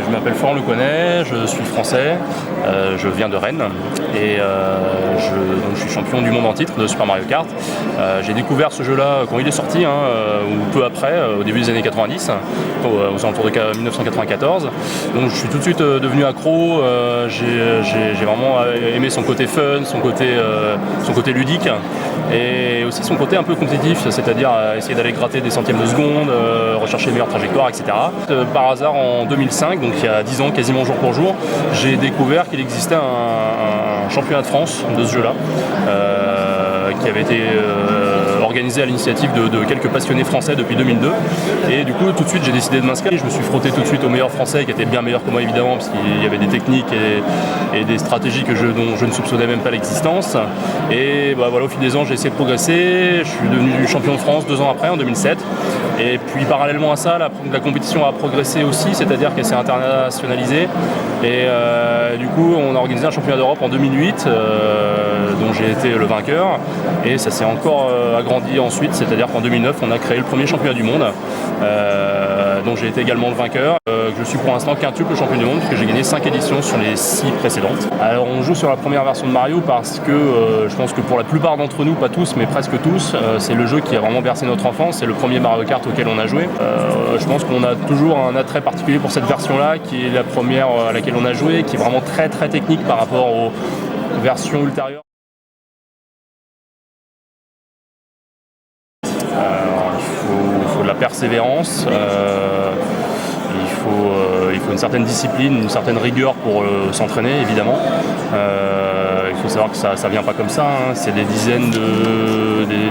Je m'appelle Florent Leconnet, je suis français, je viens de Rennes et donc je suis champion du monde en titre de Super Mario Kart. J'ai découvert ce jeu-là quand il est sorti, ou peu après, au début des années 90, aux alentours de 1994. Donc je suis tout de suite devenu accro, j'ai vraiment aimé son côté fun, son côté ludique et aussi son côté un peu compétitif, c'est-à-dire essayer d'aller gratter des centièmes de seconde, rechercher les meilleures trajectoires, etc. Par hasard, en 2005, donc il y a 10 ans, quasiment jour pour jour, j'ai découvert qu'il existait un championnat de France de ce jeu-là, qui avait été organisé à l'initiative de quelques passionnés français depuis 2002. Et du coup, tout de suite, j'ai décidé de m'inscrire. Je me suis frotté tout de suite aux meilleurs français, qui étaient bien meilleurs que moi, évidemment, parce qu'il y avait des techniques et des stratégies dont je ne soupçonnais même pas l'existence. Et voilà, au fil des ans, j'ai essayé de progresser. Je suis devenu champion de France 2 ans après, en 2007. Et puis, parallèlement à ça, la compétition a progressé aussi, c'est-à-dire qu'elle s'est internationalisée. Et du coup, on a organisé un championnat d'Europe en 2008, dont j'ai été le vainqueur. Et ça s'est encore agrandi ensuite, c'est-à-dire qu'en 2009, on a créé le premier championnat du monde, dont j'ai été également le vainqueur. Je suis pour l'instant quintuple champion du monde, puisque j'ai gagné 5 éditions sur les 6 précédentes. Alors on joue sur la première version de Mario parce que je pense que pour la plupart d'entre nous, pas tous, mais presque tous, c'est le jeu qui a vraiment bercé notre enfance. C'est le premier Mario Kart auquel on a joué. Je pense qu'on a toujours un attrait particulier pour cette version-là, qui est la première à laquelle on a joué, qui est vraiment très très technique par rapport aux versions ultérieures. Il faut de la persévérance, il faut une certaine discipline, une certaine rigueur pour s'entraîner, évidemment. Il faut savoir que ça ne vient pas comme ça, c'est des dizaines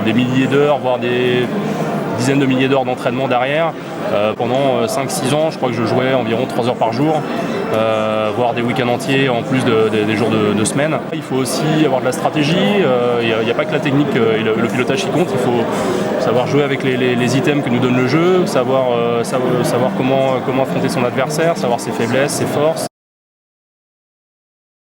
des milliers d'heures, voire des dizaines de milliers d'heures d'entraînement derrière. Pendant 5-6 ans, je crois que je jouais environ 3 heures par jour, voire des week-ends entiers en plus des jours de semaine. Il faut aussi avoir de la stratégie, il n'y a pas que la technique et le pilotage qui compte, il faut savoir jouer avec les items que nous donne le jeu, savoir comment affronter son adversaire, savoir ses faiblesses, ses forces.